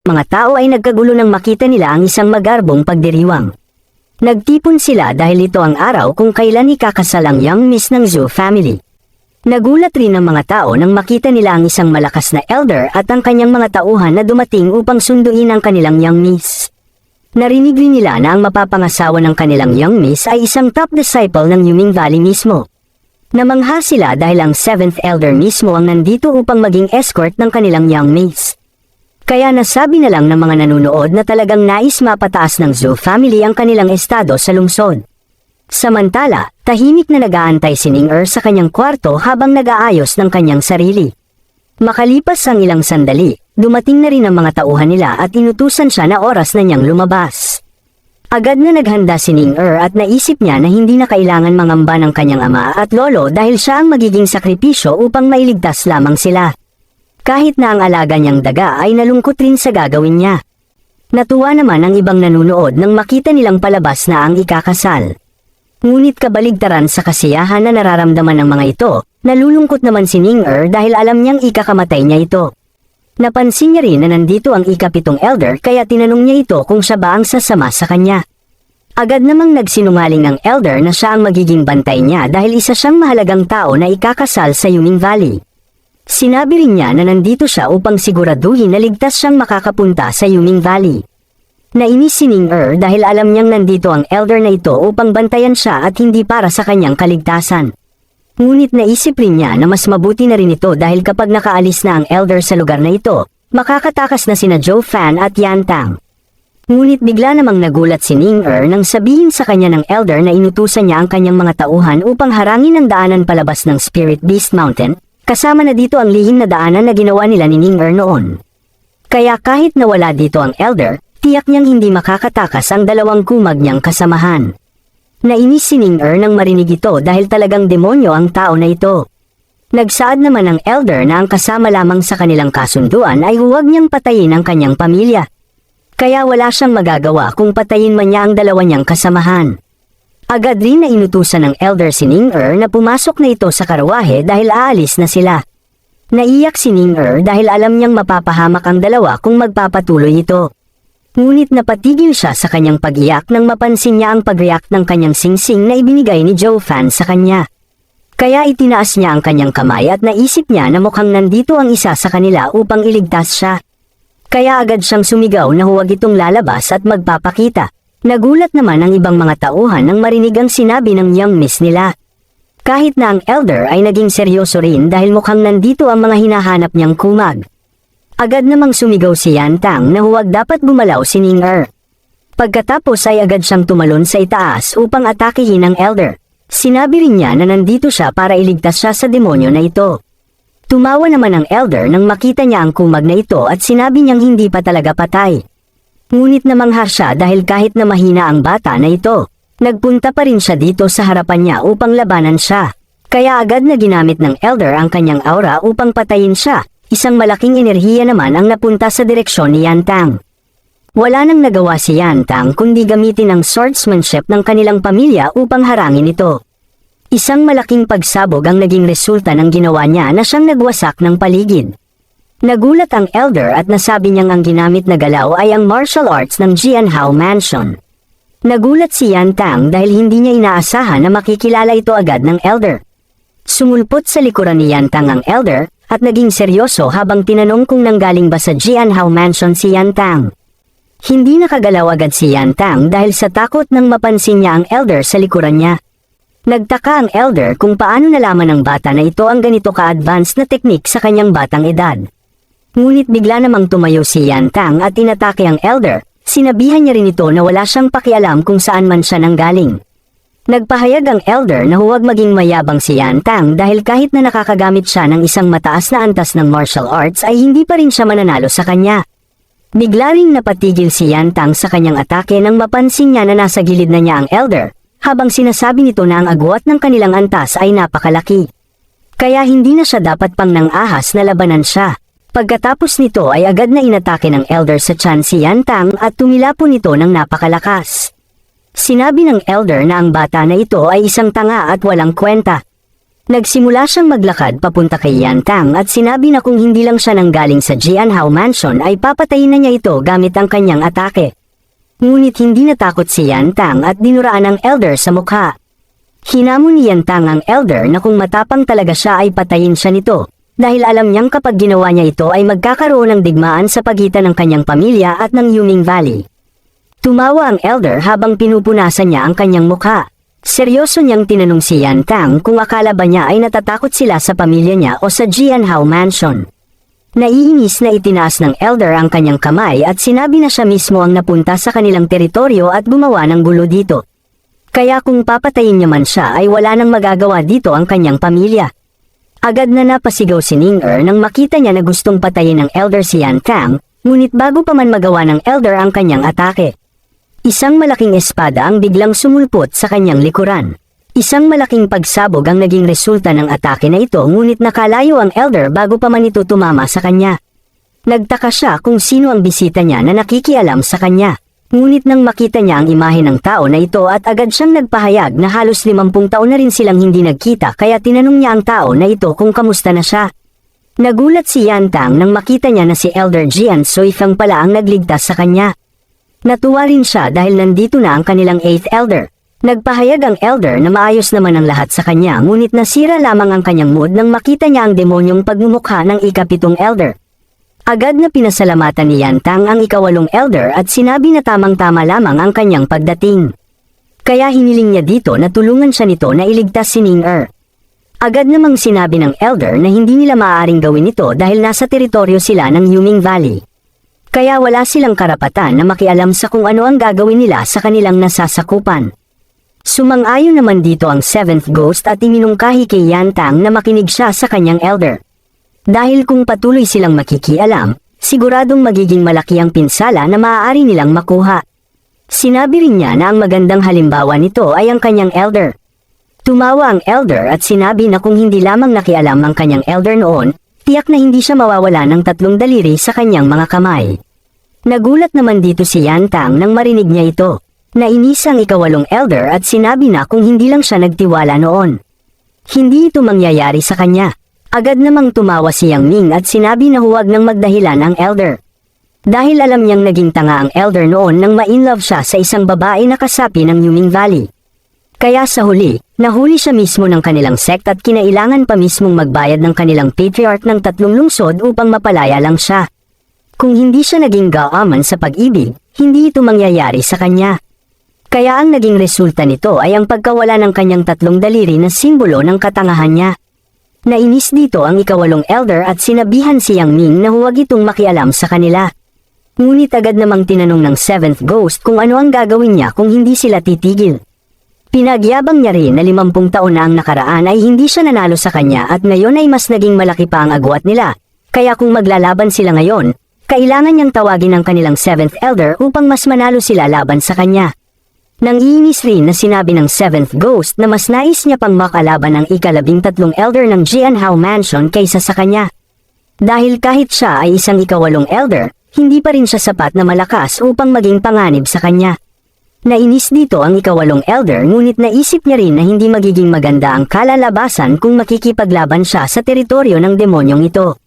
Mga tao ay nagkagulo nang makita nila ang isang magarbong pagdiriwang. Nagtipon sila dahil ito ang araw kung kailan ikakasal ang young miss ng Zhou family. Nagulat rin ang mga tao nang makita nila ang isang malakas na elder at ang kanyang mga tauhan na dumating upang sunduin ang kanilang young miss. Narinig rin nila na ang mapapangasawa ng kanilang young miss ay isang top disciple ng Yuming Valley mismo. Namangha sila dahil ang 7th elder mismo ang nandito upang maging escort ng kanilang young miss. Kaya nasabi na lang ng mga nanunood na talagang nais mapataas ng Zhou family ang kanilang estado sa lungsod. Samantala, tahimik na nag-aantay si Ning-er sa kanyang kwarto habang nag-aayos ng kanyang sarili. Makalipas ang ilang sandali, dumating na rin ang mga tauhan nila at inutusan siya na oras na niyang lumabas. Agad na naghanda si Ning-er at naisip niya na hindi na kailangan mangamba ng kanyang ama at lolo dahil siya ang magiging sakripisyo upang mailigtas lamang sila. Kahit na ang alaga niyang daga ay nalungkot rin sa gagawin niya. Natuwa naman ang ibang nanunood nang makita nilang palabas na ang ikakasal. Ngunit kabaligtaran sa kasiyahan na nararamdaman ng mga ito, nalulungkot naman si Ning-er dahil alam niyang ikakamatay niya ito. Napansin niya rin na nandito ang ika-7 elder kaya tinanong niya ito kung siya ba ang sasama sa kanya. Agad namang nagsinungaling ang elder na siya ang magiging bantay niya dahil isa siyang mahalagang tao na ikakasal sa Yuming Valley. Sinabi rin niya na nandito siya upang siguraduhin na ligtas siyang makakapunta sa Yuming Valley. Nainis si Ning-er dahil alam niyang nandito ang elder na ito upang bantayan siya at hindi para sa kanyang kaligtasan. Ngunit naisip rin niya na mas mabuti na rin ito dahil kapag nakaalis na ang elder sa lugar na ito, makakatakas na sina Zhou Fan at Yan Tang. Ngunit bigla namang nagulat si Ning-er nang sabihin sa kanya ng elder na inutusan niya ang kanyang mga tauhan upang harangin ang daanan palabas ng Spirit Beast Mountain, kasama na dito ang lihim na daanan na ginawa nila ni Ning-er noon. Kaya kahit nawala dito ang elder, tiyak niyang hindi makakatakas ang dalawang kumag niyang kasamahan. Nainis si Ning-er nang marinig ito dahil talagang demonyo ang tao na ito. Nagsaad naman ang elder na ang kasama lamang sa kanilang kasunduan ay huwag niyang patayin ang kanyang pamilya. Kaya wala siyang magagawa kung patayin man niya ang dalawa niyang kasamahan. Agad rin na inutusan ng elder si Ning-er na pumasok na ito sa karawahe dahil aalis na sila. Naiyak si Ning-er dahil alam niyang mapapahamak ang dalawa kung magpapatuloy ito. Ngunit napatigil siya sa kanyang pag-iyak nang mapansin niya ang pag-react ng kanyang singsing na ibinigay ni Zhou Fan sa kanya. Kaya itinaas niya ang kanyang kamay at naisip niya na mukhang nandito ang isa sa kanila upang iligtas siya. Kaya agad siyang sumigaw na huwag itong lalabas at magpapakita. Nagulat naman ang ibang mga tauhan nang marinig ang sinabi ng young miss nila. Kahit na ang elder ay naging seryoso rin dahil mukhang nandito ang mga hinahanap niyang kumag. Agad namang sumigaw si Yan Tang na huwag dapat gumalaw si Ning-er. Pagkatapos ay agad siyang tumalon sa itaas upang atakihin ang elder. Sinabi rin niya na nandito siya para iligtas siya sa demonyo na ito. Tumawa naman ang elder nang makita niya ang kumag na ito at sinabi niyang hindi pa talaga patay. Ngunit namangha siya dahil kahit na mahina ang bata na ito, nagpunta pa rin siya dito sa harapan niya upang labanan siya. Kaya agad na ginamit ng elder ang kanyang aura upang patayin siya. Isang malaking enerhiya naman ang napunta sa direksyon ni Yan Tang. Wala nang nagawa si Yan Tang kundi gamitin ang swordsmanship ng kanilang pamilya upang harangin ito. Isang malaking pagsabog ang naging resulta ng ginawa niya na siyang nagwasak ng paligid. Nagulat ang elder at nasabi niyang ang ginamit na galaw ay ang martial arts ng Jianhao Mansion. Nagulat si Yan Tang dahil hindi niya inaasahan na makikilala ito agad ng elder. Sumulpot sa likuran ni Yan Tang ang elder, at naging seryoso habang tinanong kung nanggaling ba sa Jianhao Mansion si Yan Tang. Hindi nakagalaw agad si Yan Tang dahil sa takot nang mapansin niya ang elder sa likuran niya. Nagtaka ang elder kung paano nalaman ng bata na ito ang ganito ka-advanced na teknik sa kanyang batang edad. Ngunit bigla namang tumayo si Yan Tang at inatake ang elder, sinabihan niya rin ito na wala siyang pakialam kung saan man siya nanggaling. Nagpahayag ang elder na huwag maging mayabang si Yan Tang dahil kahit na nakakagamit siya ng isang mataas na antas ng martial arts ay hindi pa rin siya mananalo sa kanya. Bigla ring napatigil si Yan Tang sa kanyang atake nang mapansin niya na nasa gilid na niya ang elder, habang sinasabi nito na ang agwat ng kanilang antas ay napakalaki. Kaya hindi na siya dapat pang nang ahas na labanan siya. Pagkatapos nito ay agad na inatake ng elder sa tiyan si Yan Tang at tumilapon nito ng napakalakas. Sinabi ng elder na ang bata na ito ay isang tanga at walang kwenta. Nagsimula siyang maglakad papunta kay Yan Tang at sinabi na kung hindi lang siya nanggaling sa Jianhao Mansion ay papatayin na niya ito gamit ang kanyang atake. Ngunit hindi natakot si Yan Tang at dinuraan ang elder sa mukha. Hinamon ni Yan Tang ang elder na kung matapang talaga siya ay patayin siya nito, dahil alam niyang kapag ginawa niya ito ay magkakaroon ng digmaan sa pagitan ng kanyang pamilya at ng Yuming Valley. Tumawa ang elder habang pinupunasan niya ang kanyang mukha. Seryoso niyang tinanong si Yan Tang kung akala ba niya ay natatakot sila sa pamilya niya o sa Jianhao Mansion. Naiinis na itinaas ng elder ang kanyang kamay at sinabi na siya mismo ang napunta sa kanilang teritoryo at gumawa ng gulo dito. Kaya kung papatayin niya man siya ay wala nang magagawa dito ang kanyang pamilya. Agad na napasigaw si Ning nang makita niya na gustong patayin ng elder si Yan Tang, ngunit bago pa man magawa ng elder ang kanyang atake. Isang malaking espada ang biglang sumulpot sa kanyang likuran. Isang malaking pagsabog ang naging resulta ng atake na ito ngunit nakalayo ang elder bago pa man ito tumama sa kanya. Nagtaka siya kung sino ang bisita niya na nakikialam sa kanya. Ngunit nang makita niya ang imahe ng tao na ito at agad siyang nagpahayag na halos 50 taon na rin silang hindi nagkita kaya tinanong niya ang tao na ito kung kamusta na siya. Nagulat si Yan Tang nang makita niya na si Elder Jian Suifang pala ang nagligtas sa kanya. Natuwa rin siya dahil nandito na ang kanilang 8th elder. Nagpahayag ang elder na maayos naman ang lahat sa kanya ngunit nasira lamang ang kanyang mood nang makita niya ang demonyong pagmumukha ng ika-7 elder. Agad na pinasalamatan ni Yan Tang ang ika-8 elder at sinabi na tamang-tama lamang ang kanyang pagdating. Kaya hiniling niya dito na tulungan siya nito na iligtas si Ning. Agad namang sinabi ng elder na hindi nila maaaring gawin ito dahil nasa teritoryo sila ng Yuming Valley. Kaya wala silang karapatan na makialam sa kung ano ang gagawin nila sa kanilang nasasakupan. Sumang-ayon naman dito ang 7th ghost at iminungkahi kay Yan Tang na makinig siya sa kanyang elder. Dahil kung patuloy silang makikialam, siguradong magiging malaki ang pinsala na maaari nilang makuha. Sinabi rin niya na ang magandang halimbawa nito ay ang kanyang elder. Tumawa ang elder at sinabi na kung hindi lamang nakialam ang kanyang elder noon, tiyak na hindi siya mawawala ng 3 daliri sa kanyang mga kamay. Nagulat naman dito si Yan Tang nang marinig niya ito. Nainis ang ika-8 elder at sinabi na kung hindi lang siya nagtiwala noon. Hindi ito mangyayari sa kanya. Agad namang tumawa si Yang Ming at sinabi na huwag nang magdahilan ang elder. Dahil alam niyang naging tanga ang elder noon nang ma-inlove siya sa isang babae na kasapi ng Yuming Valley. Kaya sa huli, nahuli siya mismo ng kanilang sect at kinailangan pa mismong magbayad ng kanilang patriarch ng 3 lungsod upang mapalaya lang siya. Kung hindi siya naging gaaman sa pag-ibig, hindi ito mangyayari sa kanya. Kaya ang naging resulta nito ay ang pagkawala ng kanyang 3 daliri na simbolo ng katangahan niya. Nainis dito ang ika-8 elder at sinabihan si Yang Ming na huwag itong makialam sa kanila. Ngunit agad namang tinanong ng 7th ghost kung ano ang gagawin niya kung hindi sila titigil. Pinagyabang niya rin na 50 taon na ang nakaraan ay hindi siya nanalo sa kanya at ngayon ay mas naging malaki pa ang agwat nila. Kaya kung maglalaban sila ngayon, kailangan niyang tawagin ang kanilang 7th elder upang mas manalo sila laban sa kanya. Nangiinis rin na sinabi ng 7th ghost na mas nais niya pang makalaban ang ika-13 elder ng Jianhao Mansion kaysa sa kanya. Dahil kahit siya ay isang ika-8 elder, hindi pa rin siya sapat na malakas upang maging panganib sa kanya. Nainis dito ang ika-8 elder ngunit naisip niya rin na hindi magiging maganda ang kalalabasan kung makikipaglaban siya sa teritoryo ng demonyong ito.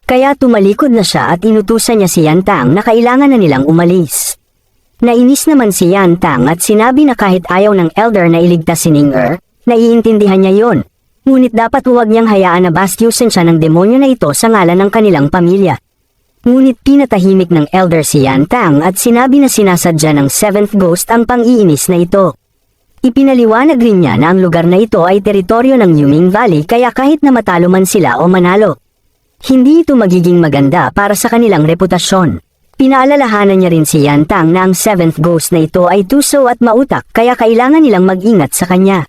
Kaya tumalikod na siya at inutusan niya si Yan Tang na kailangan na nilang umalis. Nainis naman si Yan Tang at sinabi na kahit ayaw ng elder na iligtas si Ning, naiintindihan niya yon. Ngunit dapat huwag niyang hayaan na bastyusin siya ng demonyo na ito sa ngalan ng kanilang pamilya. Ngunit pinatahimik ng elder si Yan Tang at sinabi na sinasadya ng 7th ghost ang pang-iinis na ito. Ipinaliwanag rin niya na ang lugar na ito ay teritoryo ng Yuming Valley kaya kahit na matalo man sila o manalo, hindi ito magiging maganda para sa kanilang reputasyon. Pinaalalahanan niya rin si Yan Tang na ang 7th ghost na ito ay tuso at mautak kaya kailangan nilang mag-ingat sa kanya.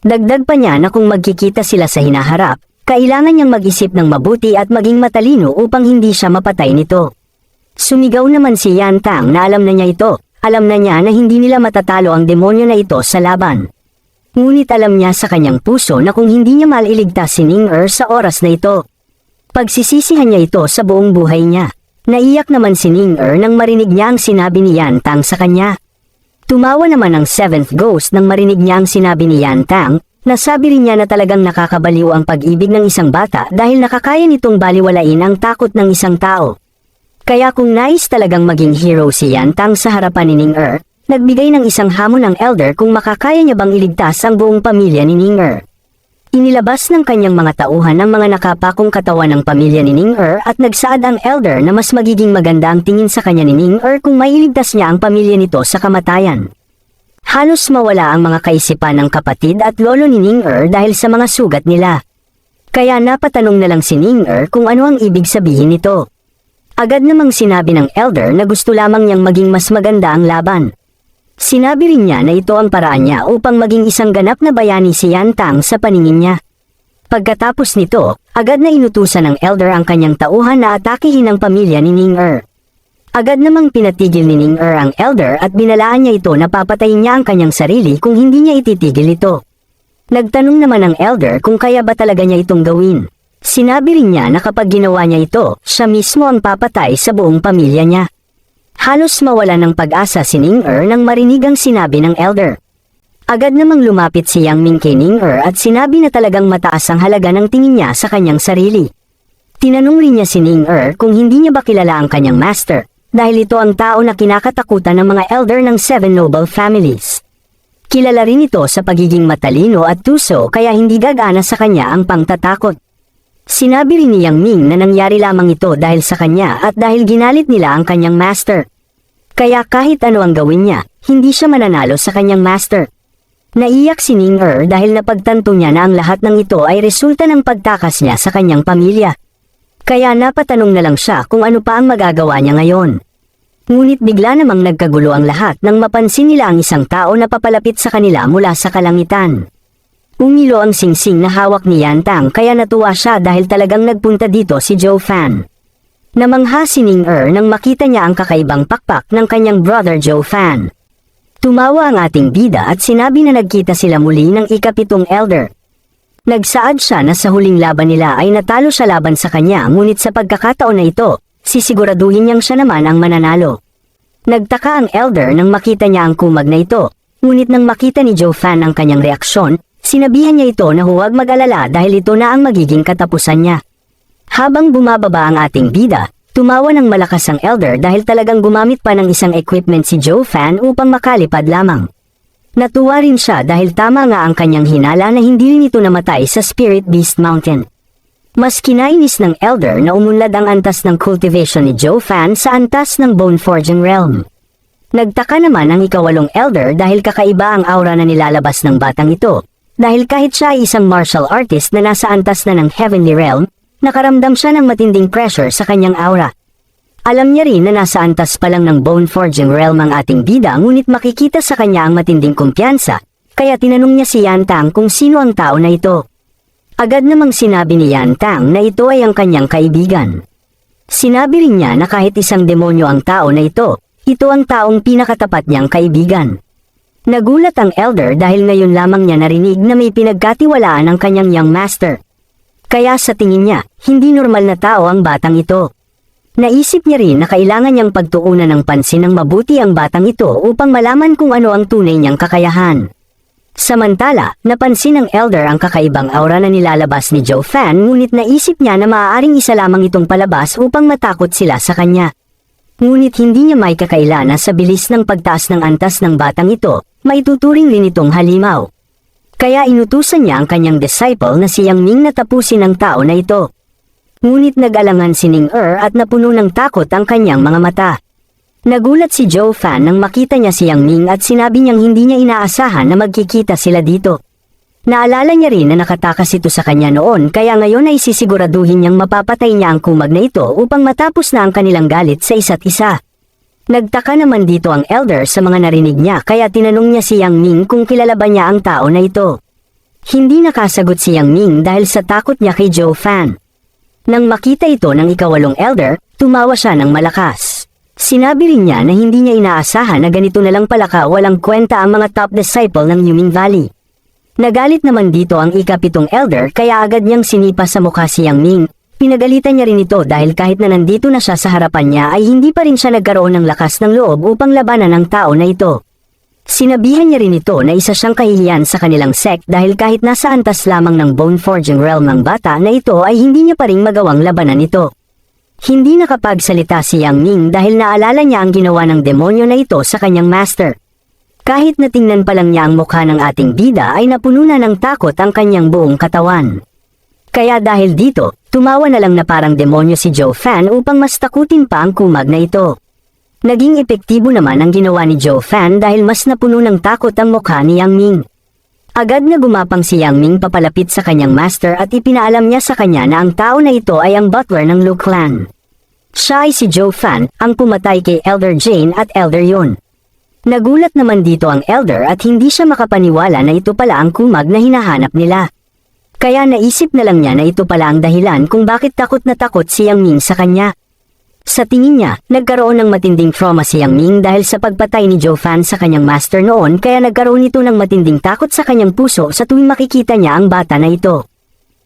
Dagdag pa niya na kung magkikita sila sa hinaharap, kailangan niyang mag-isip ng mabuti at maging matalino upang hindi siya mapatay nito. Sumigaw naman si Yan Tang na alam na niya ito. Alam na niya na hindi nila matatalo ang demonyo na ito sa laban. Ngunit alam niya sa kanyang puso na kung hindi niya maliligtas si Ning sa oras na ito, pagsisisihan niya ito sa buong buhay niya. Naiyak naman si Ning nang marinig niya ang sinabi ni Yan Tang sa kanya. Tumawa naman ang 7th ghost nang marinig niya ang sinabi ni Yan Tang, Nasabi rin niya na talagang nakakabaliw ang pag-ibig ng isang bata dahil nakakaya nitong baliwalain ang takot ng isang tao. Kaya kung nais talagang maging hero si Yan Tang sa harapan ni Ning-er, nagbigay ng isang hamon ng elder kung makakaya niya bang iligtas ang buong pamilya ni Ning-er. Inilabas ng kanyang mga tauhan ang mga nakapakong katawan ng pamilya ni Ning-er at nagsaad ang elder na mas magiging maganda ang tingin sa kanya ni Ning-er kung mailigtas niya ang pamilya nito sa kamatayan. Halos mawala ang mga kaisipan ng kapatid at lolo ni Ning-er dahil sa mga sugat nila. Kaya napatanong na lang si Ning-er kung ano ang ibig sabihin nito. Agad namang sinabi ng elder na gusto lamang niyang maging mas maganda ang laban. Sinabi rin niya na ito ang paraan niya upang maging isang ganap na bayani si Yan Tang sa paningin niya. Pagkatapos nito, agad na inutusan ng elder ang kanyang tauhan na atakihin ang pamilya ni Ning-er. Agad namang pinatigil ni Ning-er ang elder at binalaan niya ito na papatayin niya ang kanyang sarili kung hindi niya ititigil ito. Nagtanong naman ang elder kung kaya ba talaga niya itong gawin. Sinabi rin niya na kapag ginawa niya ito, siya mismo ang papatay sa buong pamilya niya. Halos mawala ng pag-asa si Ning-er nang marinig ang sinabi ng elder. Agad namang lumapit si Yang Ming kay Ning-er at sinabi na talagang mataas ang halaga ng tingin niya sa kanyang sarili. Tinanong rin niya si Ning-er kung hindi niya ba kilala ang kanyang master, dahil ito ang tao na kinakatakutan ng mga elder ng 7 noble families. Kilala rin ito sa pagiging matalino at tuso kaya hindi gagana sa kanya ang pangtatakot. Sinabi rin ni Yang Ming na nangyari lamang ito dahil sa kanya at dahil ginalit nila ang kanyang master. Kaya kahit ano ang gawin niya, hindi siya mananalo sa kanyang master. Naiyak si Ning-er dahil napagtanto niya na ang lahat ng ito ay resulta ng pagtakas niya sa kanyang pamilya. Kaya napatanong na lang siya kung ano pa ang magagawa niya ngayon. Ngunit bigla namang nagkagulo ang lahat nang mapansin nila ang isang tao na papalapit sa kanila mula sa kalangitan. Umilo ang singsing na hawak ni Yan Tang kaya natuwa siya dahil talagang nagpunta dito si Zhou Fan. Namangha si Ning-er nang makita niya ang kakaibang pakpak ng kanyang brother Zhou Fan. Tumawa ang ating bida at sinabi na nagkita sila muli ng ika-7 elder. Nagsaad siya na sa huling laban nila ay natalo siya laban sa kanya ngunit sa pagkakataon na ito, sisiguraduhin niyang siya naman ang mananalo. Nagtaka ang elder nang makita niya ang kumag na ito, ngunit nang makita ni Zhou Fan ang kanyang reaksyon, sinabihan niya ito na huwag mag-alala dahil ito na ang magiging katapusan niya. Habang bumababa ang ating bida, tumawa ng malakas ang elder dahil talagang gumamit pa ng isang equipment si Zhou Fan upang makalipad lamang. Natuwa rin siya dahil tama nga ang kanyang hinala na hindi rin ito namatay sa Spirit Beast Mountain. Mas kinainis ng elder na umunlad ang antas ng cultivation ni Zhou Fan sa antas ng Bone Forging Realm. Nagtaka naman ang ika-8 elder dahil kakaiba ang aura na nilalabas ng batang ito, dahil kahit siya ay isang martial artist na nasa antas na ng Heavenly Realm, nakaramdam siya ng matinding pressure sa kanyang aura. Alam niya rin na nasa antas pa lang ng Bone Forging Realm ang ating bida ngunit makikita sa kanya ang matinding kumpiyansa, kaya tinanong niya si Yan Tang kung sino ang tao na ito. Agad namang sinabi ni Yan Tang na ito ay ang kanyang kaibigan. Sinabi rin niya na kahit isang demonyo ang tao na ito ang taong pinakatapat niyang kaibigan. Nagulat ang elder dahil ngayon lamang niya narinig na may pinagkatiwalaan ang kanyang young master. Kaya sa tingin niya, hindi normal na tao ang batang ito. Naisip niya rin na kailangan niyang pagtuunan ng pansin ng mabuti ang batang ito upang malaman kung ano ang tunay niyang kakayahan. Samantala, napansin ng elder ang kakaibang aura na nilalabas ni Zhou Fan ngunit naisip niya na maaaring isa lamang itong palabas upang matakot sila sa kanya. Ngunit hindi niya may kakaila na sa bilis ng pagtaas ng antas ng batang ito, maituturing rin itong halimaw. Kaya inutusan niya ang kanyang disciple na si Yang Ming na tapusin ang tao na ito. Ngunit nag-alangan si Ning-er at napuno ng takot ang kanyang mga mata. Nagulat si Zhou Fan nang makita niya si Yang Ming at sinabi niyang hindi niya inaasahan na magkikita sila dito. Naalala niya rin na nakatakas ito sa kanya noon kaya ngayon ay sisiguraduhin niyang mapapatay niya ang kumag na ito upang matapos na ang kanilang galit sa isa't isa. Nagtaka naman dito ang elder sa mga narinig niya kaya tinanong niya si Yang Ming kung kilala ba niya ang tao na ito. Hindi nakasagot si Yang Ming dahil sa takot niya kay Zhou Fan. Nang makita ito ng ika-8 elder, tumawa siya ng malakas. Sinabi rin niya na hindi niya inaasahan na ganito na lang pala walang kwenta ang mga top disciple ng Yuming Valley. Nagalit naman dito ang ika-7 elder kaya agad niyang sinipa sa mukha si Yang Ming. Pinagalitan niya rin ito dahil kahit na nandito na siya sa harapan niya ay hindi pa rin siya nagkaroon ng lakas ng loob upang labanan ang tao na ito. Sinabihan niya rin ito na isa siyang kahihiyan sa kanilang sect dahil kahit nasa antas lamang ng bone forging realm ng bata na ito ay hindi niya pa rin magawang labanan ito. Hindi nakapagsalita si Yang Ming dahil naalala niya ang ginawa ng demonyo na ito sa kanyang master. Kahit natingnan pa lang niya ang mukha ng ating bida ay napuno na ng takot ang kanyang buong katawan. Kaya dahil dito, tumawa na lang na parang demonyo si Joe Fan upang mas takutin pa ang kumag na ito. Naging epektibo naman ang ginawa ni Joe Fan dahil mas napuno ng takot ang mukha ni Yang Ming. Agad na gumapang si Yang Ming papalapit sa kanyang master at ipinaalam niya sa kanya na ang tao na ito ay ang butler ng Lu Clan. Siya ay si Joe Fan, ang pumatay kay Elder Jane at Elder Yun. Nagulat naman dito ang Elder at hindi siya makapaniwala na ito pala ang kumag na hinahanap nila. Kaya naisip na lang niya na ito pala ang dahilan kung bakit takot na takot si Yang Ming sa kanya. Sa tingin niya, nagkaroon ng matinding trauma si Yang Ming dahil sa pagpatay ni Joe Fan sa kanyang master noon kaya nagkaroon ito ng matinding takot sa kanyang puso sa tuwing makikita niya ang bata na ito.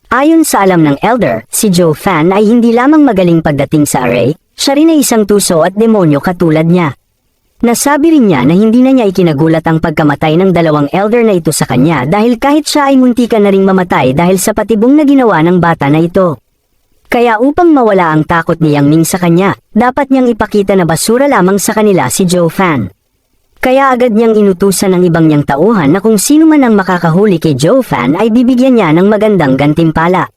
Ayon sa alam ng Elder, si Joe Fan ay hindi lamang magaling pagdating sa array, siya rin ay isang tuso at demonyo katulad niya. Nasabi rin niya na hindi na niya ikinagulat ang pagkamatay ng dalawang Elder na ito sa kanya dahil kahit siya ay muntikan na ring mamatay dahil sa patibong na ginawa ng bata na ito. Kaya upang mawala ang takot ni Yang Ming sa kanya, dapat niyang ipakita na basura lamang sa kanila si Joe Fan. Kaya agad niyang inutusan ng ibang niyang tauhan na kung sino man ang makakahuli kay Joe Fan ay bibigyan niya ng magandang gantimpala.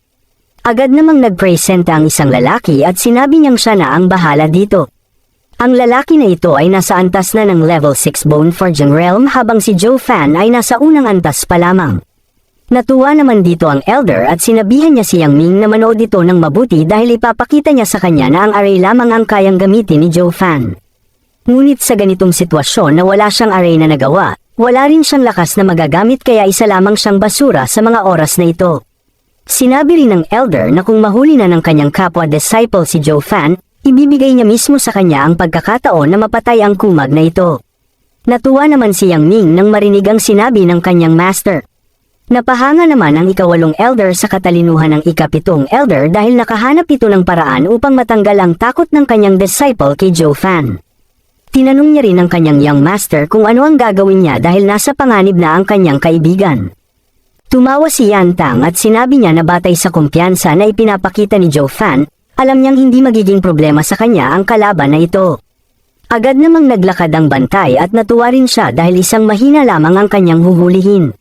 Agad namang nagpresenta ang isang lalaki at sinabi niyang siya na ang bahala dito. Ang lalaki na ito ay nasa antas na ng level 6 Bone Forging Realm habang si Joe Fan ay nasa unang antas pa lamang. Natuwa naman dito ang Elder at sinabihan niya si Yang Ming na manood ito ng mabuti dahil ipapakita niya sa kanya na ang array lamang ang kayang gamitin ni Joe Fan. Ngunit sa ganitong sitwasyon na wala siyang array na nagawa, wala rin siyang lakas na magagamit kaya isa lamang siyang basura sa mga oras na ito. Sinabi rin ng Elder na kung mahuli na ng kanyang kapwa disciple si Joe Fan, ibibigay niya mismo sa kanya ang pagkakataon na mapatay ang kumag na ito. Natuwa naman si Yang Ming nang marinig ang sinabi ng kanyang master. Napahanga naman ang ikawalong Elder sa katalinuhan ng ikapitong Elder dahil nakahanap ito ng paraan upang matanggal ang takot ng kanyang disciple kay Joe Fan. Tinanong niya rin ang kanyang young master kung ano ang gagawin niya dahil nasa panganib na ang kanyang kaibigan. Tumawa si Yan Tang at sinabi niya na batay sa kumpiyansa na ipinapakita ni Joe Fan, alam niyang hindi magiging problema sa kanya ang kalaban na ito. Agad namang naglakad ang bantay at natuwa rin siya dahil isang mahina lamang ang kanyang huhulihin.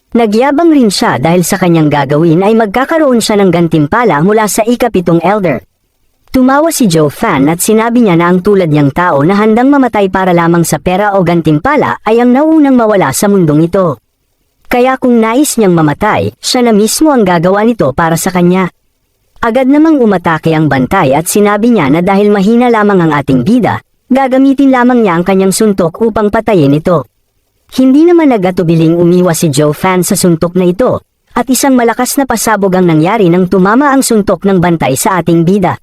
Nagyabang rin siya dahil sa kanyang gagawin ay magkakaroon siya ng gantimpala mula sa ikapitong Elder. Tumawa si Joe Fan at sinabi niya na ang tulad niyang tao na handang mamatay para lamang sa pera o gantimpala ay ang naunang mawala sa mundong ito. Kaya kung nais niyang mamatay, siya na mismo ang gagawa nito para sa kanya. Agad namang umatake ang bantay at sinabi niya na dahil mahina lamang ang ating bida, gagamitin lamang niya ang kanyang suntok upang patayin ito. Hindi naman nagatubiling umiwas si Joe Fan sa suntok na ito, at isang malakas na pasabog ang nangyari nang tumama ang suntok ng bantay sa ating bida.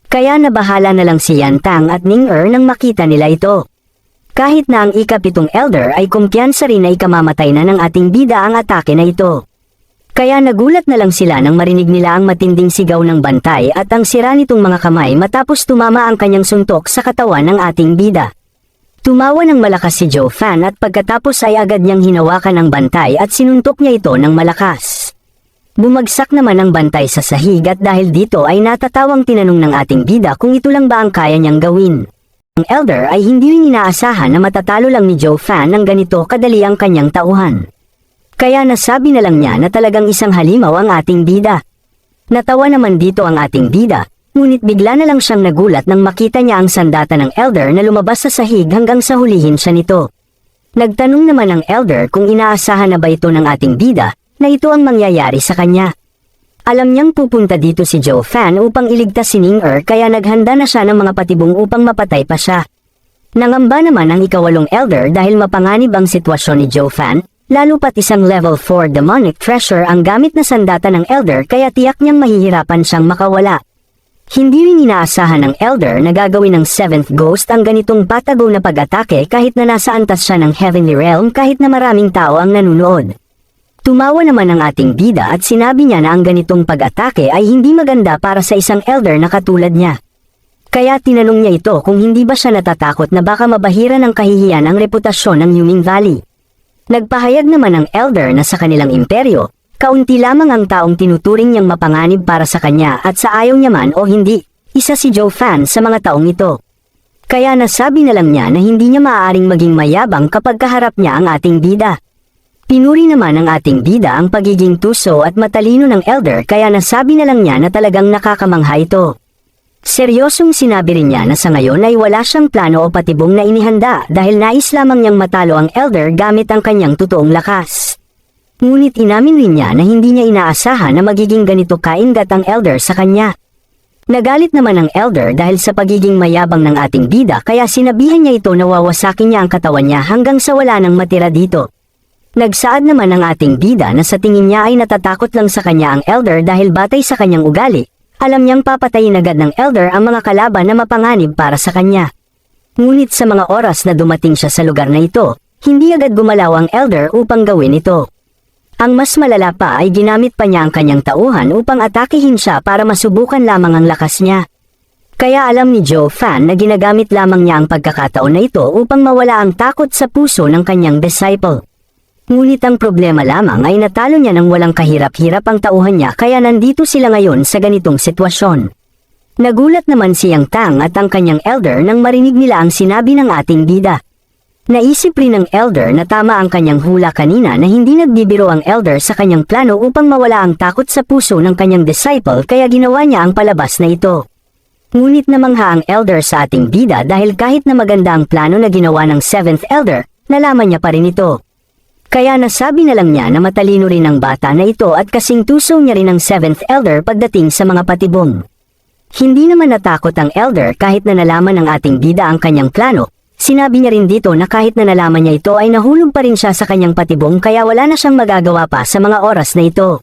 Kaya nabahala na lang si Yan Tang at Ning nang makita nila ito. Kahit na ang ikapitong Elder ay kumpiyansa rin na ikamamatay na ng ating bida ang atake na ito. Kaya nagulat na lang sila nang marinig nila ang matinding sigaw ng bantay at ang sira nitong mga kamay matapos tumama ang kanyang suntok sa katawan ng ating bida. Tumawa ng malakas si Joe Fan at pagkatapos ay agad niyang hinawakan ang bantay at sinuntok niya ito ng malakas. Bumagsak naman ang bantay sa sahig at dahil dito ay natatawang tinanong ng ating bida kung ito lang ba ang kaya niyang gawin. Ang Elder ay hindi rin inaasahan na matatalo lang ni Joe Fan ng ganito kadali ang kanyang tauhan. Kaya nasabi na lang niya na talagang isang halimaw ang ating bida. Natawa naman dito ang ating bida. Ngunit bigla na lang siyang nagulat nang makita niya ang sandata ng Elder na lumabas sa sahig hanggang sa hulihin siya nito. Nagtanong naman ang Elder kung inaasahan na ba ito ng ating bida, na ito ang mangyayari sa kanya. Alam niyang pupunta dito si Joe Fan upang iligtas si Ning kaya naghanda na siya ng mga patibong upang mapatay pa siya. Nangamba naman ang ikawalong Elder dahil mapanganib ang sitwasyon ni Joe Fan, lalo pat isang level 4 demonic treasure ang gamit na sandata ng Elder kaya tiyak niyang mahihirapan siyang makawala. Hindi rin inaasahan ng Elder na gagawin ng 7th Ghost ang ganitong patago na pag-atake kahit na nasa antas siya ng Heavenly Realm kahit na maraming tao ang nanunood. Tumawa naman ang ating bida at sinabi niya na ang ganitong pag-atake ay hindi maganda para sa isang Elder na katulad niya. Kaya tinanong niya ito kung hindi ba siya natatakot na baka mabahira ng kahihiyan ang reputasyon ng Yuming Valley. Nagpahayag naman ang elder na sa kanilang imperyo, kaunti lamang ang taong tinuturing niyang mapanganib para sa kanya at sa ayaw niya man o hindi, isa si Joe Fan sa mga taong ito. Kaya nasabi na lang niya na hindi niya maaaring maging mayabang kapag kaharap niya ang ating bida. Pinuri naman ng ating bida ang pagiging tuso at matalino ng elder kaya nasabi na lang niya na talagang nakakamangha ito. Seryosong sinabi rin niya na sa ngayon ay wala siyang plano o patibong na inihanda dahil nais lamang niyang matalo ang elder gamit ang kanyang totoong lakas. Ngunit inamin rin niya na hindi niya inaasahan na magiging ganito kaingat ang elder sa kanya. Nagalit naman ang elder dahil sa pagiging mayabang ng ating bida kaya sinabihan niya ito na wawasakin niya ang katawan niya hanggang sa wala nang matira dito. Nagsaad naman ang ating bida na sa tingin niya ay natatakot lang sa kanya ang elder dahil batay sa kanyang ugali. Alam niyang papatayin agad ng elder ang mga kalaban na mapanganib para sa kanya. Ngunit sa mga oras na dumating siya sa lugar na ito, hindi agad gumalaw ang elder upang gawin ito. Ang mas malala pa ay ginamit pa niya ang kanyang tauhan upang atakihin siya para masubukan lamang ang lakas niya. Kaya alam ni Joe Fan na ginagamit lamang niya ang pagkakataon na ito upang mawala ang takot sa puso ng kanyang disciple. Ngunit ang problema lamang ay natalo niya ng walang kahirap-hirap ang tauhan niya kaya nandito sila ngayon sa ganitong sitwasyon. Nagulat naman si Yang Tang at ang kanyang elder nang marinig nila ang sinabi ng ating bida. Naisip rin ng elder na tama ang kanyang hula kanina na hindi nagbibiro ang elder sa kanyang plano upang mawala ang takot sa puso ng kanyang disciple kaya ginawa niya ang palabas na ito. Ngunit namangha ang elder sa ating bida dahil kahit na maganda ang plano na ginawa ng 7th elder, nalaman niya pa rin ito. Kaya nasabi na lang niya na matalino rin ang bata na ito at kasing tuso niya rin ang 7th elder pagdating sa mga patibong. Hindi naman natakot ang elder kahit na nalaman ng ating bida ang kanyang plano. Sinabi niya rin dito na kahit na nalaman niya ito ay nahulog pa rin siya sa kanyang patibong kaya wala na siyang magagawa pa sa mga oras na ito.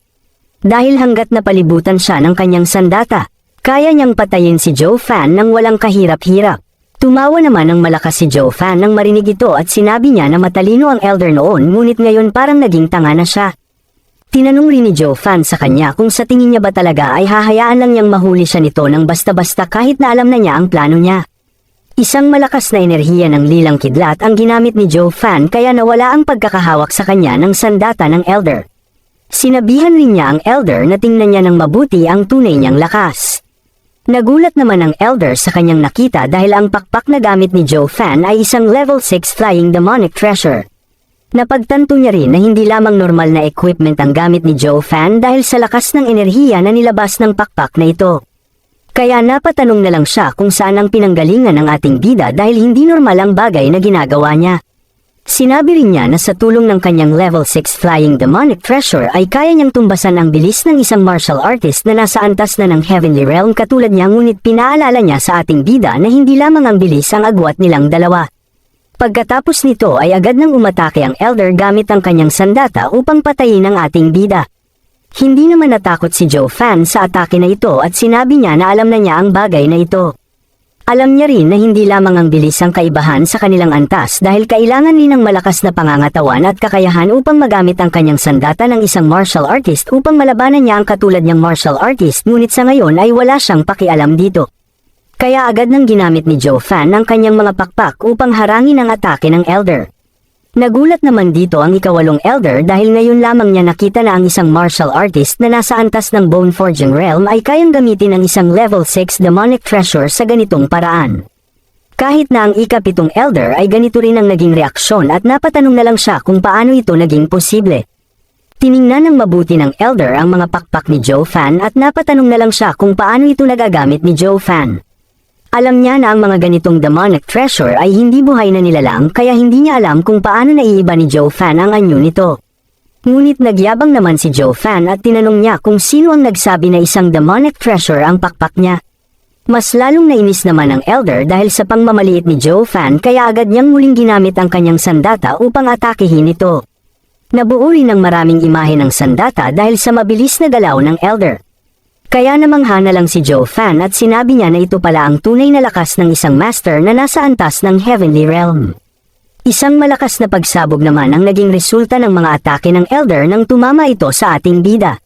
Dahil hanggat napalibutan siya ng kanyang sandata, kaya niyang patayin si Joe Fan nang walang kahirap-hirap. Tumawa naman ng malakas si Joe Fan nang marinig ito at sinabi niya na matalino ang elder noon ngunit ngayon parang naging tanga na siya. Tinanong rin ni Joe Fan sa kanya kung sa tingin niya ba talaga ay hahayaan lang niyang mahuli siya nito ng basta-basta kahit na alam na niya ang plano niya. Isang malakas na enerhiya ng lilang kidlat ang ginamit ni Joe Fan kaya nawala ang pagkakahawak sa kanya ng sandata ng elder. Sinabihan rin niya ang elder na tingnan niya ng mabuti ang tunay niyang lakas. Nagulat naman ang elder sa kanyang nakita dahil ang pakpak na gamit ni Joe Fan ay isang level 6 flying demonic treasure. Napagtanto niya rin na hindi lamang normal na equipment ang gamit ni Joe Fan dahil sa lakas ng enerhiya na nilabas ng pakpak na ito. Kaya napatanong na lang siya kung saan ang pinanggalingan ng ating bida dahil hindi normal ang bagay na ginagawa niya. Sinabi rin niya na sa tulong ng kanyang level 6 flying demonic treasure ay kaya niyang tumbasan ang bilis ng isang martial artist na nasa antas na ng heavenly realm katulad niya ngunit pinaalala niya sa ating bida na hindi lamang ang bilis ang agwat nilang dalawa. Pagkatapos nito ay agad nang umatake ang elder gamit ang kanyang sandata upang patayin ang ating bida. Hindi naman natakot si Joe Fan sa atake na ito at sinabi niya na alam na niya ang bagay na ito. Alam niya rin na hindi lamang ang bilis ang kaibahan sa kanilang antas dahil kailangan rin ng malakas na pangangatawan at kakayahan upang magamit ang kanyang sandata ng isang martial artist upang malabanan niya ang katulad niyang martial artist ngunit sa ngayon ay wala siyang pakialam dito. Kaya agad nang ginamit ni Joe Fan ang kanyang mga pakpak upang harangin ang atake ng elder. Nagulat naman dito ang ikawalong elder dahil ngayon lamang niya nakita na ang isang martial artist na nasa antas ng Bone Forging Realm ay kayang gamitin ang isang level 6 demonic treasure sa ganitong paraan. Kahit na ang ikapitong elder ay ganito rin ang naging reaksyon at napatanong na lang siya kung paano ito naging posible. Tiningnan ng mabuti ng elder ang mga pakpak ni Joe Fan at napatanong na lang siya kung paano ito nagagamit ni Joe Fan. Alam niya na ang mga ganitong demonic treasure ay hindi buhay na nilalang kaya hindi niya alam kung paano naiiba ni Joe Fan ang anyo nito. Ngunit nagyabang naman si Joe Fan at tinanong niya kung sino ang nagsabi na isang demonic treasure ang pakpak niya. Mas lalong nainis naman ang elder dahil sa pangmamaliit ni Joe Fan kaya agad niyang muling ginamit ang kanyang sandata upang atakihin ito. Nabuo rin ng maraming imahe ng sandata dahil sa mabilis na galaw ng elder. Kaya namangha na lang si Joe Fan at sinabi niya na ito pala ang tunay na lakas ng isang master na nasa antas ng Heavenly Realm. Isang malakas na pagsabog naman ang naging resulta ng mga atake ng elder nang tumama ito sa ating bida.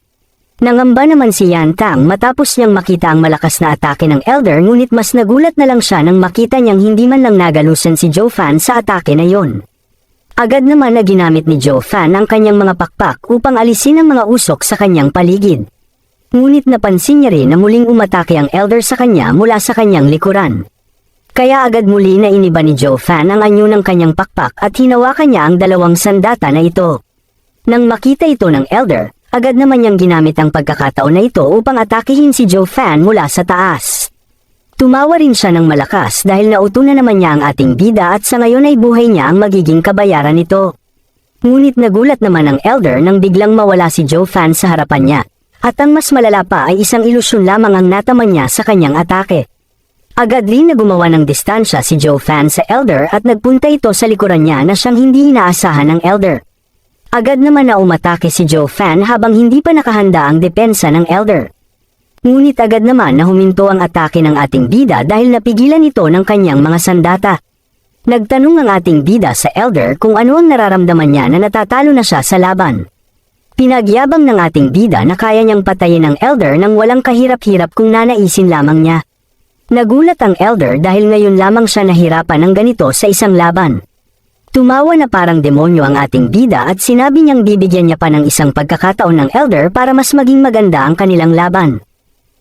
Nangamba naman si Yan Tang matapos niyang makita ang malakas na atake ng Elder, ngunit mas nagulat na lang siya nang makita niyang hindi man lang nagalusan si Zhou Fan sa atake na yon. Agad naman na ginamit ni Zhou Fan ang kanyang mga pakpak upang alisin ang mga usok sa kanyang paligid. Ngunit napansin niya rin na muling umatake ang Elder sa kanya mula sa kanyang likuran. Kaya agad muli na iniba ni Zhou Fan ang anyo ng kanyang pakpak at hinawakan niya ang dalawang sandata na ito. Nang makita ito ng Elder, agad naman niyang ginamit ang pagkakataon na ito upang atakihin si Zhou Fan mula sa taas. Tumawa rin siya ng malakas dahil nauto na naman niya ang ating bida at sa ngayon ay buhay niya ang magiging kabayaran nito. Ngunit nagulat naman ang Elder nang biglang mawala si Zhou Fan sa harapan niya. At ang mas malala pa ay isang ilusyon lamang ang nataman niya sa kanyang atake. Agad rin na gumawa ng distansya si Zhou Fan sa Elder at nagpunta ito sa likuran niya na siyang hindi inaasahan ng Elder. Agad naman na umatake si Zhou Fan habang hindi pa nakahanda ang depensa ng Elder. Ngunit agad naman na huminto ang atake ng ating bida dahil napigilan ito ng kanyang mga sandata. Nagtanong ang ating bida sa Elder kung ano ang nararamdaman niya na natatalo na siya sa laban. Pinagyabang ng ating bida na kaya niyang patayin ang Elder nang walang kahirap-hirap kung nanaisin lamang niya. Nagulat ang Elder dahil ngayon lamang siya nahirapan ng ganito sa isang laban. Tumawa na parang demonyo ang ating bida at sinabi niyang bibigyan niya pa ng isang pagkakataon ng Elder para mas maging maganda ang kanilang laban.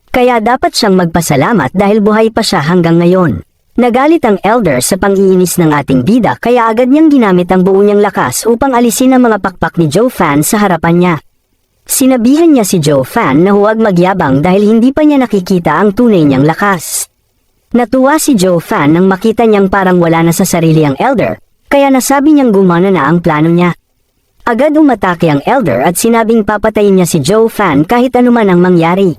Kaya dapat siyang magpasalamat dahil buhay pa siya hanggang ngayon. Nagalit ang Elder sa pang-iinis ng ating bida kaya agad niyang ginamit ang buo niyang lakas upang alisin ang mga pakpak ni Zhou Fan sa harapan niya. Sinabihan niya si Zhou Fan na huwag magyabang dahil hindi pa niya nakikita ang tunay niyang lakas. Natuwa si Zhou Fan nang makita niyang parang wala na sa sarili ang Elder, kaya nasabi niyang gumana na ang plano niya. Agad umatake ang Elder at sinabing papatayin niya si Zhou Fan kahit anuman ang mangyari.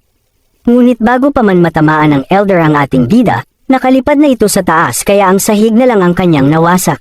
Ngunit bago pa man matamaan ng Elder ang ating bida, nakalipad na ito sa taas kaya ang sahig na lang ang kanyang nawasak.